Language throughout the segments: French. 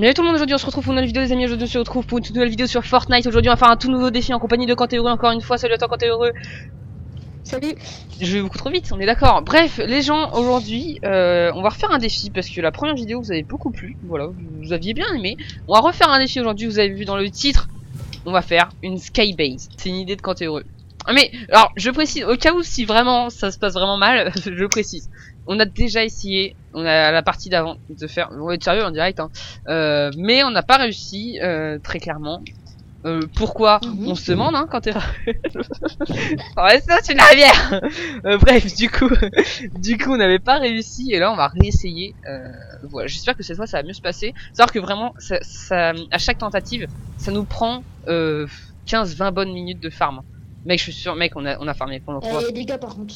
Salut tout le monde, aujourd'hui on se retrouve pour une nouvelle vidéo les amis, aujourd'hui on se retrouve pour une toute nouvelle vidéo sur Fortnite. Aujourd'hui on va faire un tout nouveau défi en compagnie de Quand t'es heureux, encore une fois, salut à toi quand t'es heureux. Salut. Je vais beaucoup trop vite, on est d'accord. Bref, les gens, aujourd'hui on va refaire un défi parce que la première vidéo vous avez beaucoup plu, voilà, vous aviez bien aimé. On va refaire un défi aujourd'hui, vous avez vu dans le titre, on va faire une Skybase. C'est une idée de Quand t'es heureux. Mais alors je précise, au cas où si vraiment ça se passe vraiment mal, je précise. On a déjà essayé, on a la partie d'avant de faire, on va être sérieux en direct, hein, mais on n'a pas réussi très clairement. Pourquoi on se demande hein, quand t'es. Ouais, ça c'est une rivière. Bref, du coup on n'avait pas réussi et là on va réessayer. Voilà, j'espère que cette fois ça va mieux se passer. Savoir que vraiment, à chaque tentative, ça nous prend 15-20 bonnes minutes de farm. Mec, je suis sûr, mec, on a farmé pendant Il y a des gars par contre.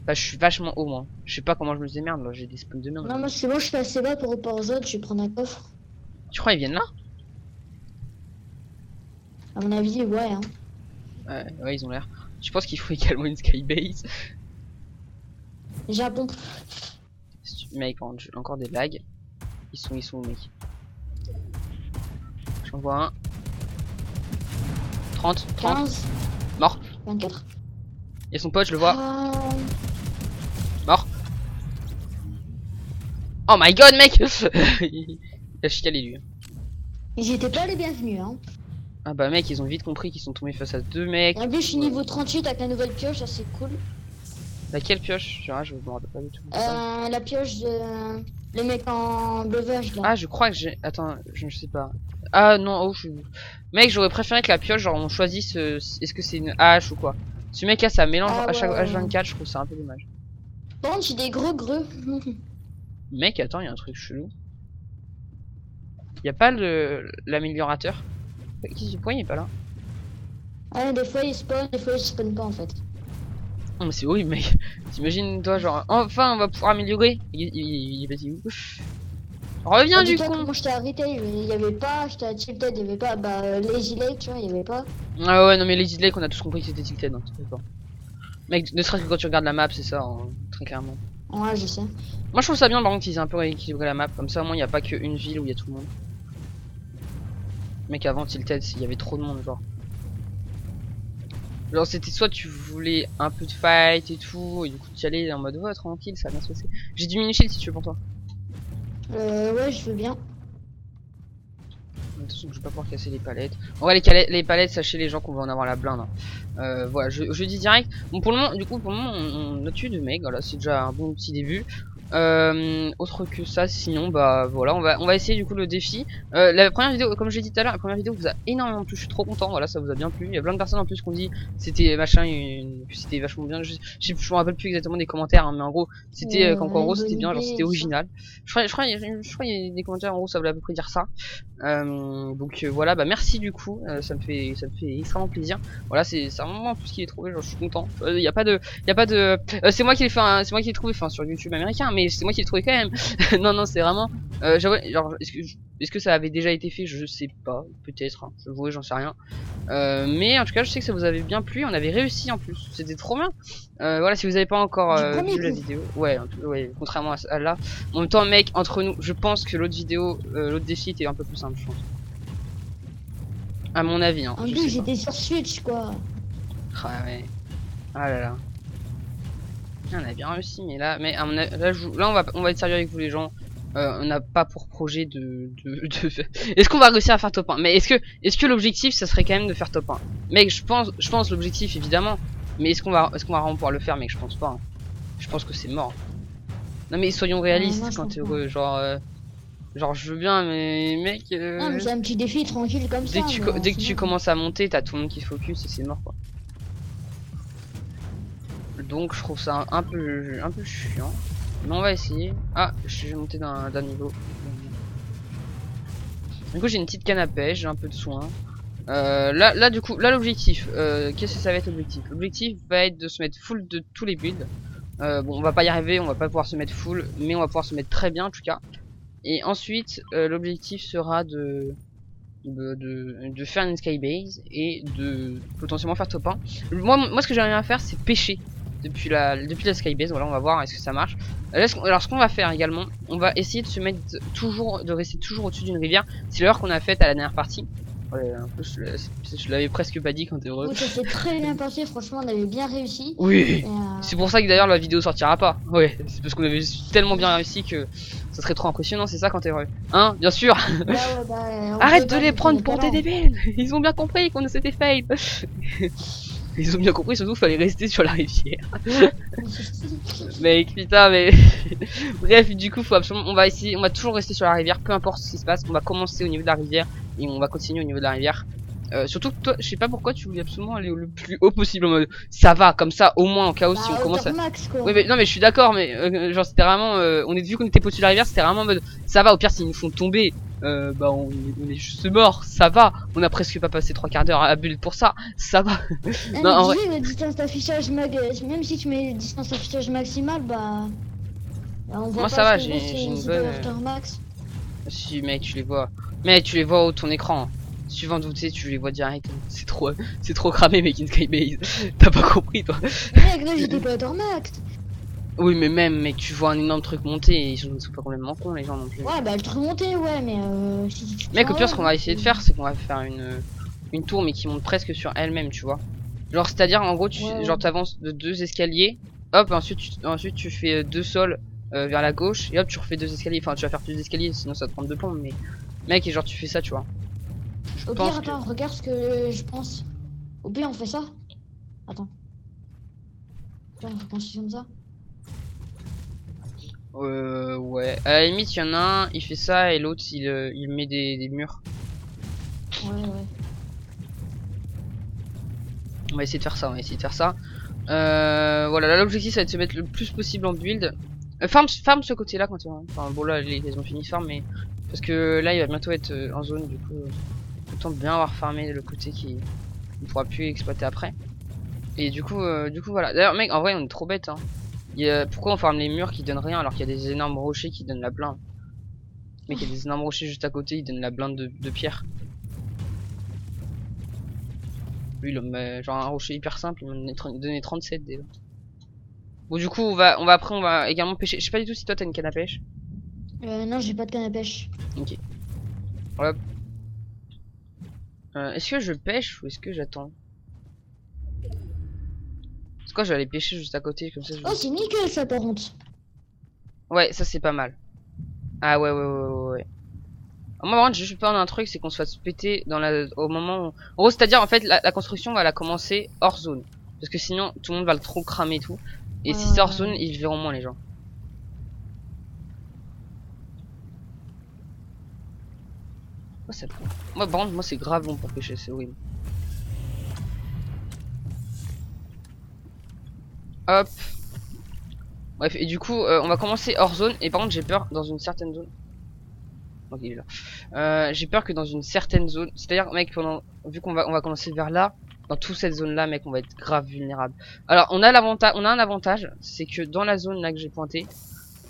Bah, je suis vachement haut, moi. Je sais pas comment je me démerde, là. J'ai des spawns de merde. Non, moi c'est bon, je suis assez bas pour report zone, je vais prendre un coffre. Tu crois ils viennent là? À mon avis, ouais. Hein. Ouais, ils ont l'air. Je pense qu'il faut également une skybase. J'ai un pompe. Mec, encore des lags. Ils sont où, mec? J'en vois un. 30, 30. 15. Mort. 24. Et son pote, je le vois. Mort. Oh my god, mec. Il a chialé, lui. Ils étaient pas les bienvenus, hein. Ah bah, mec, ils ont vite compris qu'ils sont tombés face à deux mecs. En plus, je suis niveau 38 avec la nouvelle pioche, ça c'est cool. Laquelle pioche? Je me rappelle pas du tout. La pioche de. Le mec en breuvage là. Ah, je crois que j'ai. Attends, je sais pas. Ah non, oh, mec, j'aurais préféré que la pioche, genre, on choisisse est-ce que c'est une hache ou quoi. Ce mec là, ça mélange Ah, à chaque ouais. H24, je trouve ça un peu dommage. Par contre, j'ai des gros greux. Mec, attends, il y a un truc chelou. Y a pas l'améliorateur? Pourquoi il est pas là? Ouais, des fois ils spawnent, des fois ils spawnent pas en fait. Oh, mais c'est horrible, mec. T'imagines, toi, genre, enfin, on va pouvoir améliorer. Il est passé où? Reviens du Dis-toi que con! moi j'étais à retail, il y avait pas, j'étais à Tilted, il y avait pas, bah Lazy Lake, tu vois, il y avait pas. Ah ouais, non, mais les idées qu'on a tous compris que c'était tilted, hein, c'est pas. Mec, ne serait-ce que quand tu regardes la map, c'est ça, hein, très clairement. Ouais, je sais. Moi je trouve ça bien par contre qu'ils aient un peu rééquilibré la map, comme ça au moins il n'y a pas qu'une ville où il y a tout le monde. Mec avant Tilted il y avait trop de monde genre. Genre c'était soit tu voulais un peu de fight et tout, et du coup tu y allais en mode ouais tranquille ça va bien se passer. J'ai du mini shield si tu veux pour toi. Ouais, je veux bien. De toute façon je vais pas pouvoir casser les palettes. On va les palettes, sachez les gens qu'on va en avoir la blinde. Hein. Voilà, je dis direct. Bon pour le moment, du coup pour le moment on a tué deux mecs, voilà c'est déjà un bon petit début. Autre que ça, sinon bah voilà, on va essayer du coup le défi. La première vidéo, comme j'ai dit tout à l'heure, la première vidéo vous a énormément plu, je suis trop content, voilà, ça vous a bien plu. Il y a plein de personnes en plus qui ont dit c'était machin, que c'était vachement bien. Je me rappelle plus exactement des commentaires, hein, mais en gros c'était comme quoi en gros c'était bien, genre c'était original. Je crois qu'il y a des commentaires en gros ça voulait à peu près dire ça. Donc voilà, bah merci du coup, ça me fait extrêmement plaisir. Voilà, c'est vraiment tout ce qu'il est trouvé, genre je suis content. Il y a pas de c'est moi qui l'ai fait, c'est moi qui l'ai trouvé, enfin sur YouTube américain, mais c'est moi qui l'ai trouvé quand même. Non non, c'est vraiment genre est-ce que ça avait déjà été fait, je sais pas, peut-être, hein, j'en sais rien. Mais en tout cas, je sais que ça vous avait bien plu, on avait réussi en plus, c'était trop bien. Voilà, si vous avez pas encore vu la vidéo, ouais, contrairement à là. En même temps, mec, entre nous, je pense que l'autre vidéo, l'autre défi était un peu plus simple, je pense. À mon avis, hein. En plus, j'étais sur Switch quoi. Ah ouais. Ah là là. On a bien réussi, mais là, là, on va être sérieux avec vous les gens. On n'a pas pour projet Est-ce qu'on va réussir à faire top 1? Mais est-ce que l'objectif, ça serait quand même de faire top 1? Mec, je pense l'objectif évidemment. Mais est-ce qu'on va vraiment pouvoir le faire, mec? Je pense pas. Hein. Je pense que c'est mort. Non mais soyons réalistes quand t'es heureux, genre je veux bien, mais mec. Non, mais c'est un petit défi tranquille comme dès ça. Dès que tu commences à monter, t'as tout le monde qui focus et c'est mort quoi. Donc je trouve ça un peu chiant. Mais on va essayer. Ah, je suis monté d'un niveau. Du coup j'ai une petite canne à pêche, j'ai un peu de soin. Là du coup, là l'objectif, qu'est-ce que ça va être l'objectif? L'objectif va être de se mettre full de tous les builds. Bon on va pas y arriver, on va pas pouvoir se mettre full, mais on va pouvoir se mettre très bien en tout cas. Et ensuite l'objectif sera de faire une skybase et de potentiellement faire top 1. Moi ce que j'aimerais bien faire c'est pêcher. depuis la skybase. Voilà, on va voir est-ce que ça marche. Alors ce qu'on va faire également, on va essayer de se mettre de rester toujours au-dessus d'une rivière. C'est l'erreur qu'on a faite à la dernière partie. Ouais, un peu, je l'avais presque pas dit quand t'es heureux. Oui, ça s'est très bien passé, franchement, on avait bien réussi. Oui. Et, C'est pour ça que d'ailleurs la vidéo sortira pas. Ouais, c'est parce qu'on avait tellement bien réussi que ça serait trop impressionnant, c'est ça quand t'es heureux. Hein, bien sûr. bah, ouais, on Arrête peut de pas, les vu qu'on prendre est pour pas des là. débiles. Ils ont bien compris qu'on s'était fail. Ils ont bien compris, surtout fallait rester sur la rivière. Mec, putain, mais bref, du coup, faut absolument, on va toujours rester sur la rivière, peu importe ce qui se passe. On va commencer au niveau de la rivière et on va continuer au niveau de la rivière. Surtout que toi, je sais pas pourquoi tu voulais absolument aller le plus haut possible en mode ça va, comme ça, au moins en cas où si on Bah, commence à. hauteur max, quoi. Oui, mais non, mais je suis d'accord, mais genre c'était vraiment, vu qu'on était pas au-dessus de la rivière, c'était vraiment en mode ça va. Au pire, s'ils nous font tomber, bah on est juste mort, ça va. On a presque pas passé 3 quarts d'heure à bulle pour ça, ça va. Ah, Non, mais en vrai. tu sais, la distance d'affichage même si tu mets distance d'affichage maximale, bah, on voit Moi pas ça va, ce que j'ai une c'est bonne. pas hauteur max. Si mec, tu les vois. Mec, tu les vois au ton écran. Si tu veux en douter, tu les vois direct. C'est trop cramé, mec, in Skybase. T'as pas compris, toi. Mec, là, j'étais pas hauteur max. Oui, mais même, mec, tu vois un énorme truc monter et ils sont pas complètement cons, les gens non plus. Ouais, bah, le truc monté, ouais, mais si tu te Mec, tiens au pire, en ce haut, qu'on non, va essayer de faire, c'est qu'on va faire une tour, mais qui monte presque sur elle-même, tu vois. Genre, c'est-à-dire, en gros, Ouais, genre, ouais. t'avances de 2 escaliers, hop, ensuite tu fais 2 sols vers la gauche, et hop, tu refais 2 escaliers. Enfin, tu vas faire plus d'escaliers, sinon ça te prend 2 plombes, mais mec, et genre, tu fais ça, tu vois. Je Au pire, pense que. attends, regarde ce que je pense. Au pire, on fait ça. Attends. Là, on fait construire comme ça. Ouais. À la limite, il y en a un, il fait ça, et l'autre, il met des murs. Ouais, ouais. On va essayer de faire ça, on va essayer de faire ça. Voilà, là, l'objectif, ça va être de se mettre le plus possible en build. Farm ce côté-là quand tu vois. Enfin, bon, là, ils ont fini de farm, mais. Parce que là, il va bientôt être en zone, du coup. Autant bien avoir farmé le côté qui ne pourra plus exploiter après. Et du coup, voilà. D'ailleurs, mec, en vrai, on est trop bête, hein. Pourquoi on farme les murs qui donnent rien alors qu'il y a des énormes rochers qui donnent la blinde? Mec, il y a des énormes rochers juste à côté, ils donnent la blinde de pierre. Lui, genre un rocher hyper simple, il m'a donné 37 déjà. Bon, du coup, après, on va également pêcher. Je sais pas du tout si toi t'as une canne à pêche. Non, j'ai pas de canne à pêche. Ok. Hop. Est-ce que je pêche ou est-ce que j'attends? C'est quoi, je vais aller pêcher juste à côté, comme ça je. Oh, c'est nickel ça, par contre. Ouais, ça c'est pas mal. Ah ouais. Moi, par contre, j'ai juste peur d'un truc, c'est qu'on se fasse péter au moment où. En gros, c'est-à-dire, en fait, la construction va la commencer hors zone. Parce que sinon, tout le monde va le trop cramer et tout. Et Ouais, si c'est hors ouais, zone, ouais. ils verront moins les gens. Moi, par contre, moi, c'est grave long pour pêcher, c'est horrible. Hop. Bref, et du coup, on va commencer hors zone. Et par contre, j'ai peur dans une certaine zone. Ok, il est là. J'ai peur que dans une certaine zone, c'est-à-dire, mec, vu on va commencer vers là, dans toute cette zone-là, mec, on va être grave vulnérable. Alors, on a un avantage, c'est que dans la zone là que j'ai pointé,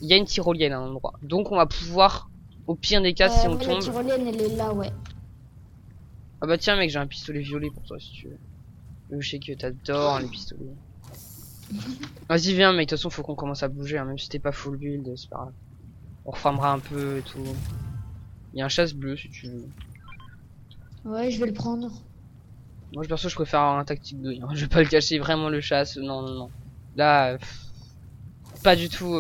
il y a une tyrolienne à un endroit. Donc, on va pouvoir, au pire des cas, si on Ouais, la tombe. tyrolienne, elle est là, ouais. Ah bah tiens, mec, j'ai un pistolet violet pour toi si tu veux. Je sais que t'adores les pistolets. Vas-y, viens, mec. De toute façon, faut qu'on commence à bouger, hein, même si t'es pas full build, c'est pas grave. On refarmera un peu et tout. Il y a un chasse bleu si tu veux. Ouais, je vais le prendre. Moi, perso, je préfère avoir un tactique 2. Hein. Je vais pas le cacher, vraiment le chasse. Non. Là, pas du tout.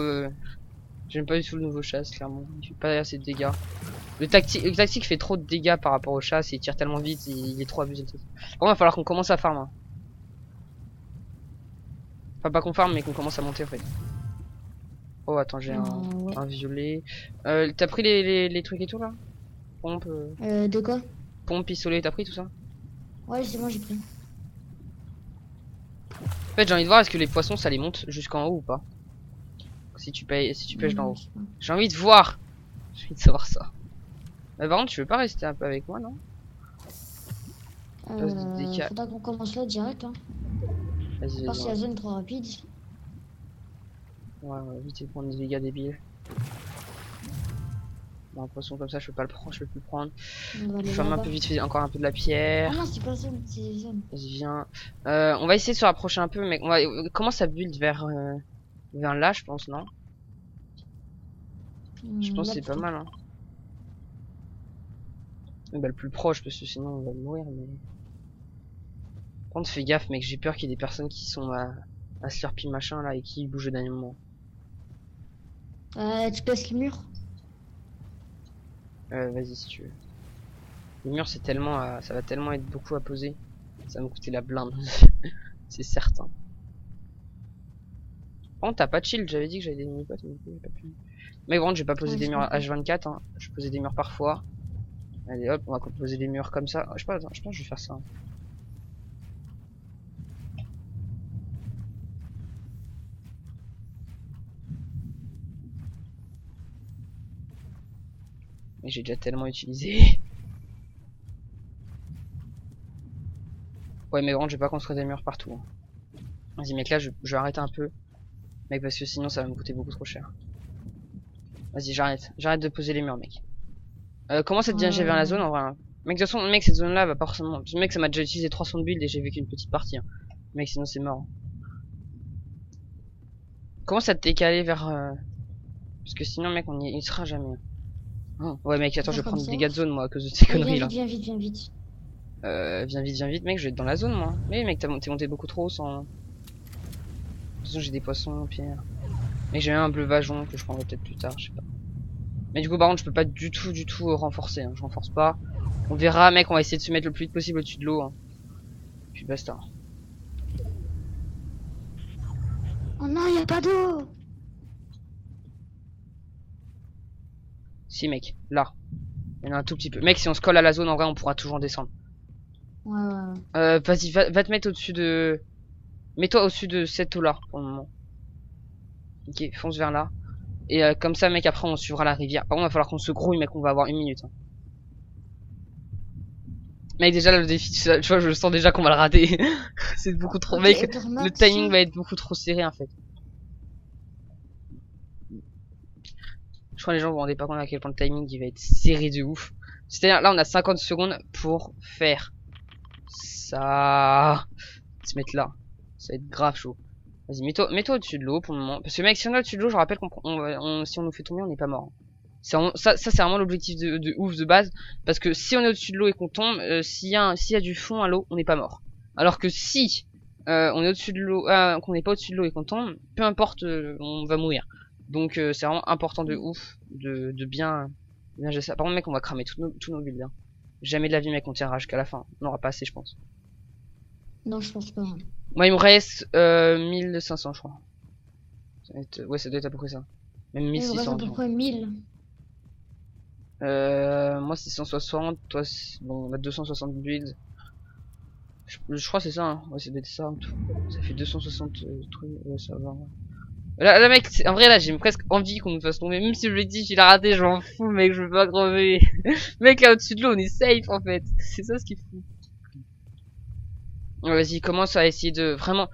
J'aime pas du tout le nouveau chasse, clairement. Il fait pas assez de dégâts. Le tactique fait trop de dégâts par rapport au chasse. Il tire tellement vite, il est trop abusé. Bon, va falloir qu'on commence à farm. Hein. Enfin, pas qu'on farm, mais qu'on commence à monter en fait. Oh, attends, j'ai Ouais. un violet. T'as pris les trucs et tout là? Pompe, De quoi? pompe, pistolet, t'as pris tout ça? Ouais, c'est moi, j'ai pris. En fait, j'ai envie de voir est-ce que les poissons ça les monte jusqu'en haut ou pas? Si tu pêches d'en haut. J'ai envie de voir. J'ai envie de savoir ça. Par contre, tu veux pas rester un peu avec moi, non? Faudra qu'on commence là direct, hein. Vas-y, Pas si la vas-y. zone est trop rapide. Ouais, vite et prendre des dégâts débiles. Bon, un poisson comme ça, je peux pas le prendre, je peux plus le prendre. On va Je aller ferme un là-bas. peu vite fait encore un peu de la Ah pierre. non, c'est pas zone, c'est zone. Vas-y, viens. On va essayer de se rapprocher un peu, mec. On va... Comment ça build vers là, je pense, non? Je pense que Là c'est pas plutôt. mal, hein. Bah, le plus proche, parce que sinon on va mourir, mais... Par contre, fais gaffe, mec, j'ai peur qu'il y ait des personnes qui sont à Slurpee machin, là, et qui bougent au dernier moment. Tu casses le mur? Vas-y, si tu veux. Le mur, c'est tellement... ça va tellement être beaucoup à poser. Ça va me coûter la blinde. C'est certain. Par contre, t'as pas de shield, j'avais dit que j'avais des mini-potes, mais du coup, j'ai pas pu. Mais bon, je vais pas poser Ouais, des je murs comprends. H24, hein. Je vais poser des murs parfois. Allez hop, on va poser des murs comme ça. Je sais pas, attends, je pense que je vais faire ça, hein. Mais j'ai déjà tellement utilisé. Ouais, mais bon, je vais pas construire des murs partout, hein. Vas-y, mec, là, je vais arrêter un peu. Mec, parce que sinon, ça va me coûter beaucoup trop cher. Vas-y, j'arrête. J'arrête de poser les murs, mec. Comment ça te diriger vers la zone, en vrai, hein. Mec, de toute façon, mec, cette zone-là va pas forcément... Mec, ça m'a déjà utilisé 300 de build et j'ai vécu une petite partie, hein. Mec, sinon, c'est mort, hein. Comment ça te décaler vers... Parce que sinon, mec, on y sera jamais, hein. Ouais, mec, attends, je vais Faire comme prendre des ça. dégâts de zone, moi, à cause de ces Allez, viens conneries, vite, là. viens vite, viens vite. Viens vite, mec, je vais être dans la zone, moi. Mais mec, t'es monté beaucoup trop haut sans... De toute façon, j'ai des poissons, pierre. Mec, j'ai même un bleu vajon que je prendrai peut-être plus tard, je sais pas. Mais du coup, par contre, je peux pas du tout renforcer, hein. Je renforce pas. On verra, mec, on va essayer de se mettre le plus vite possible au-dessus de l'eau, hein. Puis basta. Oh non, y a pas d'eau. Si, mec, là. Il y en a un tout petit peu. Mec, si on se colle à la zone, en vrai, on pourra toujours descendre. Ouais, ouais, ouais. Vas-y, va te mettre au-dessus de... Mets-toi au-dessus de cette eau-là, pour le moment. Ok, fonce vers là. Et comme ça, mec, après, on suivra la rivière. Par contre, il va falloir qu'on se grouille, mec, on va avoir 1 minute, hein. Mec, déjà, là, le défi, tu vois, je sens déjà qu'on va le rater. C'est beaucoup trop... Ok, Mec, Edgar le Max. timing va être beaucoup trop serré, en fait. Je crois que les gens vous rendez pas compte à quel point le timing il va être serré de ouf. C'est-à-dire, là, on a 50 secondes pour faire ça. Se mettre là. Ça va être grave chaud. Vas-y, mets-toi au-dessus de l'eau pour le moment. Parce que, mec, si on est au-dessus de l'eau, je rappelle si on nous fait tomber, on n'est pas mort. Ça, c'est vraiment l'objectif de ouf de base. Parce que si on est au-dessus de l'eau et qu'on tombe, s'il y a du fond à l'eau, on n'est pas mort. Alors que si on est au-dessus de l'eau, qu'on n'est pas au-dessus de l'eau et qu'on tombe, peu importe, on va mourir. Donc c'est vraiment important de ouf de bien gérer ça. Par contre, mec, on va cramer tous nos builds, hein. Jamais de la vie, mec, on tiendra jusqu'à la fin. On n'aura pas assez, je pense. Non, je pense pas. Moi, il me reste 1500, je crois. Ouais, ça doit être à peu près ça. Même Il me reste à 1600, peu disons. près 1000. Moi, c'est 160. Toi, bon, on a 260 builds. Je crois que c'est ça, hein. Ouais, ça doit être ça, en tout. Ça fait 260 trucs. Ouais, ça va. Là, mec, en vrai, là, j'ai presque envie qu'on nous fasse tomber. Même si l'objectif il a raté, je m'en fous, mec, je veux pas crever. Mec, là, au-dessus de l'eau, on est safe, en fait. C'est ça ce qu'il faut. Ouais, vas-y, commence à essayer de vraiment,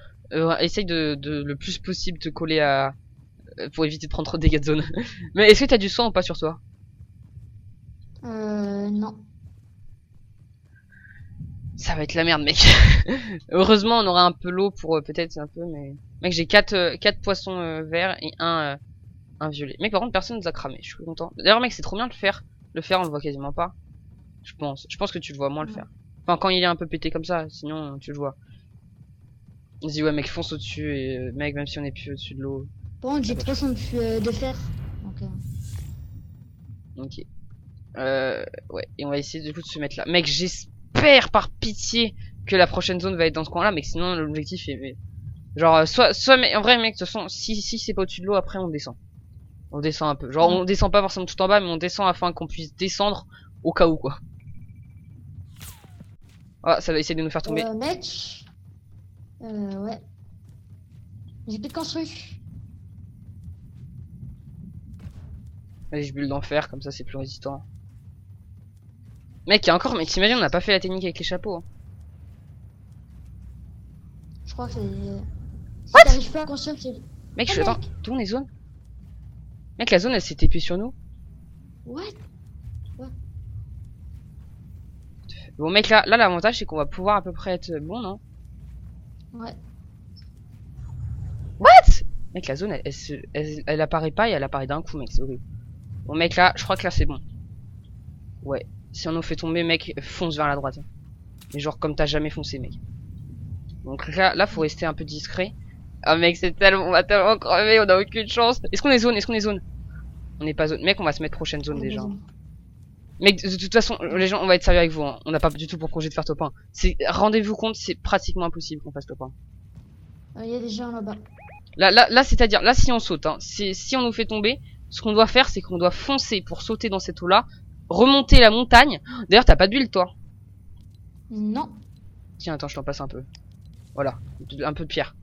essaye de le plus possible te coller à, pour éviter de prendre trop de dégâts de zone. Mais est-ce que t'as du sang ou pas sur toi? Non. Ça va être la merde, mec. Heureusement, on aura un peu l'eau pour peut-être un peu, mais mec, j'ai 4 poissons verts et un violet. Mec, par contre, personne nous a cramé. Je suis content. D'ailleurs, mec, c'est trop bien de le faire. Le faire, on le voit quasiment pas. Je pense. Je pense que tu le vois moins le Ouais. faire. Enfin, quand il est un peu pété comme ça, sinon tu le vois. Vas-y, ouais, mec, fonce au-dessus et mec, même si on est plus au-dessus de l'eau. Par contre, Ça j'ai va. 300 de fer. Donc, Ok. Ouais, et on va essayer du coup de se mettre là. Mec, j'espère par pitié que la prochaine zone va être dans ce coin-là, mais que sinon l'objectif est... Genre, soit, mais en vrai, mec, de toute façon, si c'est pas au-dessus de l'eau, après on descend. On descend un peu. Genre, ouais. on descend pas forcément tout en bas, mais on descend afin qu'on puisse descendre au cas où, quoi. Ah, ça va essayer de nous faire tomber. Mec. Ouais. J'ai plus de construit. Vas-y, je bulle d'enfer, comme ça c'est plus résistant. Mec, il y a encore, mec, t'imagines, on n'a pas fait la technique avec les chapeaux, hein. Je crois que c'est. Si What? t'arrives pas à construire, c'est. Mec, Oh, attends, mec. tourne les zones. Mec, la zone elle s'est TP sur nous. What? Bon mec, là l'avantage c'est qu'on va pouvoir à peu près être bon, non? Ouais. What? Mec, la zone elle apparaît pas et elle apparaît d'un coup, mec, c'est horrible. Bon mec, là, je crois que là c'est bon. Ouais. Si on nous fait tomber, mec, fonce vers la droite. Mais genre comme t'as jamais foncé, mec. Donc là faut rester un peu discret. Ah mec, c'est tellement, on va tellement crever, on a aucune chance. Est-ce qu'on est zone? Est-ce qu'on est zone? On n'est pas zone. Mec, on va se mettre prochaine zone déjà. Mec, de toute façon, les gens, on va être sérieux avec vous. Hein. On n'a pas du tout pour projet de faire top 1. Rendez-vous compte, c'est pratiquement impossible qu'on fasse top 1. Il y a des gens là-bas. Là, c'est-à-dire, là, si on saute, hein, si on nous fait tomber, ce qu'on doit faire, c'est qu'on doit foncer pour sauter dans cette eau-là, remonter la montagne. D'ailleurs, t'as pas d'huile, toi? Non. Tiens, attends, je t'en passe un peu. Voilà, un peu de pierre.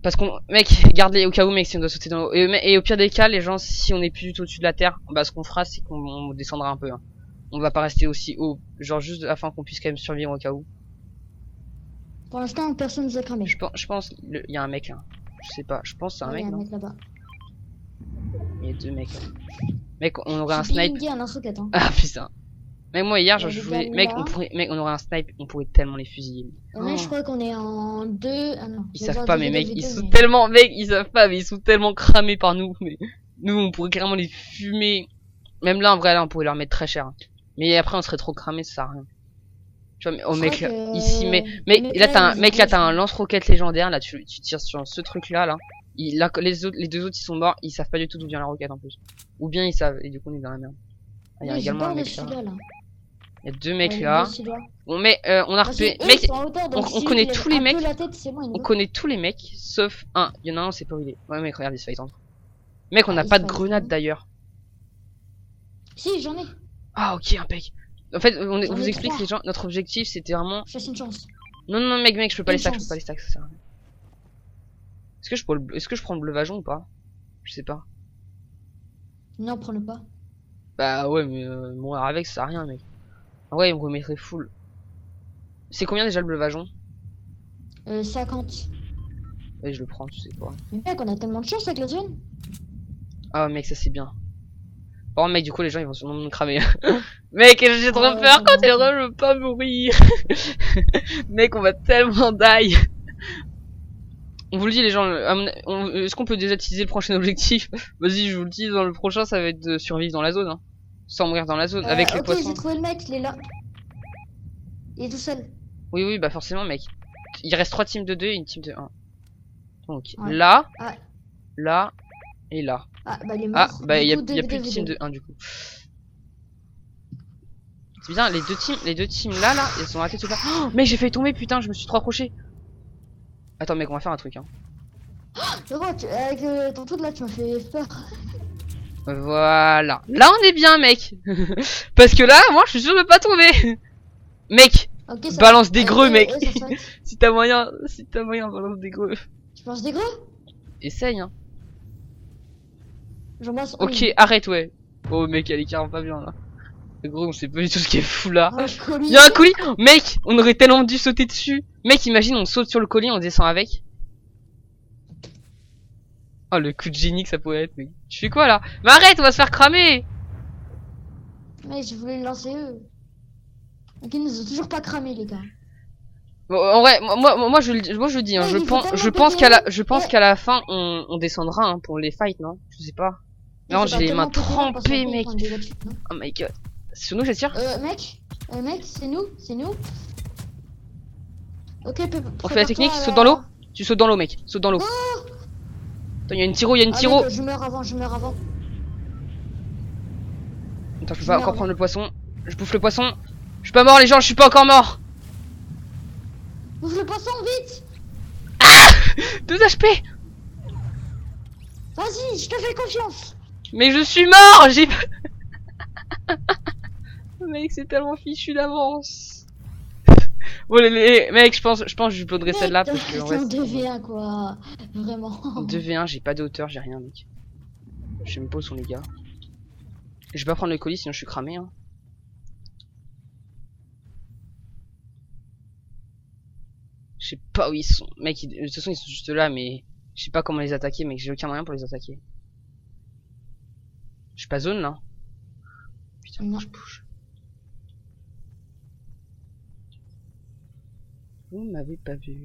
Parce qu'on, mec, garde-les au cas où, mec, si on doit sauter dans l'eau. Et au pire des cas, les gens, si on est plus du tout au-dessus de la terre, bah, ce qu'on fera, c'est qu'on descendra un peu. Hein. On va pas rester aussi haut, genre juste afin qu'on puisse quand même survivre au cas où. Pour l'instant, personne nous a cramé. Je pense, il y a un mec là. Je sais pas, je pense que c'est un mec, Il y a un non? mec là-bas. Il y a deux mecs. Là. Mec, on aurait un snipe. Un lance-roquette, hein. Ah putain. Mec, moi hier, genre, Il y a je des voulais. gars Mec, on aurait un snipe, on pourrait tellement les fusiller. Là, je crois qu'on est en 2. Ah non. Ils savent pas, mais mec, ils sont tellement. Mec, ils savent pas, mais ils sont tellement cramés par nous. Mais nous, on pourrait carrément les fumer. Même là, en vrai, là, on pourrait leur mettre très cher. Mais après, on serait trop cramés, ça sert à rien. Tu vois, mais, oh mec, là, ici, mais là, t'as un lance-roquette légendaire. Là, tu tires sur ce truc-là, là. Là, les deux autres, ils sont morts. Ils savent pas du tout d'où vient la roquette en plus. Ou bien ils savent, et du coup, on est dans la merde. Ah, il y a également un mec là. Il y a deux mecs là. Bon, mais on a repéré. Mec, on connaît tous les mecs. On connaît tous les mecs, sauf un. Il y en a un, on sait pas où il est. Ouais, mec, regarde, il se fait étendre. Mec, on n'a pas de grenade d'ailleurs. Si, j'en ai. Ah, ok, impec. En fait, on vous explique les gens, notre objectif c'était vraiment. Je une chance. Non, mec, je peux pas les stacks, ça sert à rien. Est-ce que je prends le bleuvageon ou pas? Je sais pas. Non, prends-le pas. Bah ouais, mais mourir avec, ça sert à rien, mec. Ah ouais, il me remettrait full. C'est combien déjà le bleuvageon? 50. Ouais, je le prends, tu sais quoi. Mais mec, on a tellement de chance avec la zone. Ah mec, ça c'est bien. Par contre, mec, du coup, les gens ils vont sûrement me cramer. Mec, j'ai trop peur quand elle je veux pas mourir. Mec, on va tellement die. On vous le dit, les gens. Est-ce qu'on peut déjà teaser le prochain objectif? Vas-y, je vous le dis, dans le prochain, ça va être de survivre dans la zone. Hein. Sans mourir dans la zone, avec les poissons. J'ai trouvé le mec, il est là. Il est tout seul. Oui, bah forcément, mec. Il reste 3 teams de 2 et une team de 1. Donc, ouais. là, là, et là. Ah, bah il est mort. Ah, bah il y a plus de team de 1 du coup. C'est bizarre, les deux teams là, ils sont ratés de se faire. Oh, mec, j'ai failli tomber, putain, je me suis trop accroché. Attends, mec, on va faire un truc, hein. Avec ton truc là, tu m'as fait peur. Voilà. Là, on est bien, mec. Parce que là, moi, je suis sûr de pas tomber. Mec, okay, balance des greux, mec. Si t'as moyen, balance des greux. Tu penses des greux? Essaye, hein. Ok, arrête, ouais. Oh, mec, elle est carrément pas bien, là. Le gros, on sait pas du tout ce qui est fou, là. Il y a un colis. Mec, on aurait tellement dû sauter dessus. Mec, imagine, on saute sur le colis, on descend avec. Oh, le coup de génie que ça pourrait être, mec. Tu fais quoi, là? Mais arrête, on va se faire cramer. Mais je voulais lancer eux. Ok, ils nous ont toujours pas cramé, les gars. Bon, en vrai, moi je dis, hein, je pense qu'à la fin, on descendra, hein, pour les fights, non? Je sais pas. Non, j'ai les mains trempées, mec. Oh my god. C'est sur nous, j'assure? Mec, c'est nous. Ok, on fait la technique, saute dans l'eau. Tu sautes dans l'eau, mec. Saute dans l'eau. Attends, il y a une tiro. Mec, je meurs avant. Attends, je peux pas encore prendre le poisson. Je bouffe le poisson. Je suis pas mort, les gens, je suis pas encore mort. Bouffe le poisson, vite. Ah 2 HP. Vas-y, je te fais confiance. Mais je suis mort. J'ai mec, c'est tellement fichu d'avance. Bon, mec, je pense que je voudrais celle-là parce que c'est en 2v1 quoi, vraiment. 2v1, j'ai pas de hauteur, j'ai rien, mec. Je sais même pas où sont les gars. Je vais pas prendre le colis sinon je suis cramé, hein. Je sais pas où ils sont. Mec, de toute façon, ils sont juste là, mais je sais pas comment les attaquer, mec. J'ai aucun moyen pour les attaquer. Je suis pas zone là. Non. Bouge. Vous m'avez pas vu.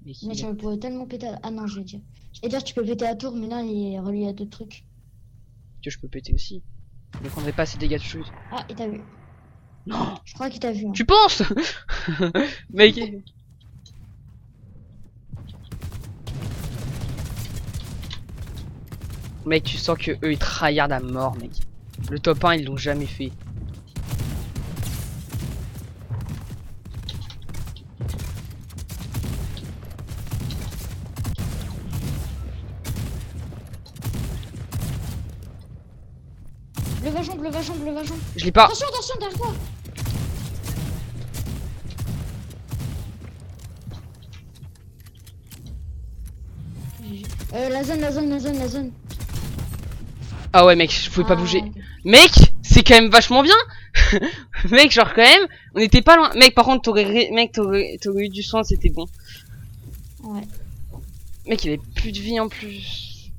Mais Mais qui je pourrais tellement péter. Ah non, je vais dire. Je vais dire, tu peux péter la tour, mais là, il est relié à d'autres trucs. que je peux péter aussi. Je ne prendrai pas ces dégâts de chute. Ah, il t'a vu. Non. Je crois qu'il t'a vu. Hein. Tu penses? Mec. Mec, tu sens que eux ils tryhardent à mort, mec. Le top 1 ils l'ont jamais fait. Bleu vagin, bleu vagin, bleu vagin. Je l'ai pas. Attention, attention, derrière toi. La zone, la zone, la zone, la zone. Ah ouais mec, je pouvais pas bouger. Ok. Mec, c'est quand même vachement bien. Mec, genre quand même, on était pas loin. Mec, par contre, t'aurais eu du soin, c'était bon. Ouais. Mec, il avait plus de vie en plus.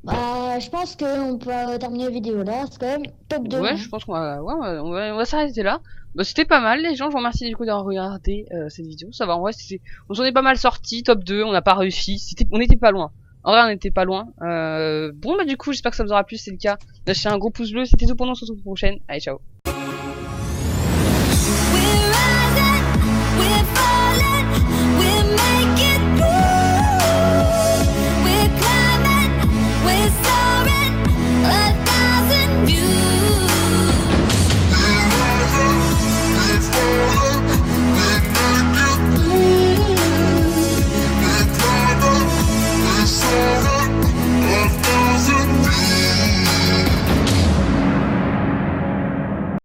Bah, je pense qu'on peut terminer la vidéo là. C'est quand même top 2. Ouais, Hein. je pense qu'on va, ouais, on va s'arrêter là. Bah, c'était pas mal, les gens. Je vous remercie du coup d'avoir regardé cette vidéo. Ça va, en vrai, on s'en est pas mal sorti. Top 2, on n'a pas réussi. On était pas loin. En vrai, on était pas loin. Bon, bah, du coup, j'espère que ça vous aura plu. Si c'est le cas, lâchez un gros pouce bleu. C'était tout pour nous. On se retrouve pour la prochaine. Allez, ciao.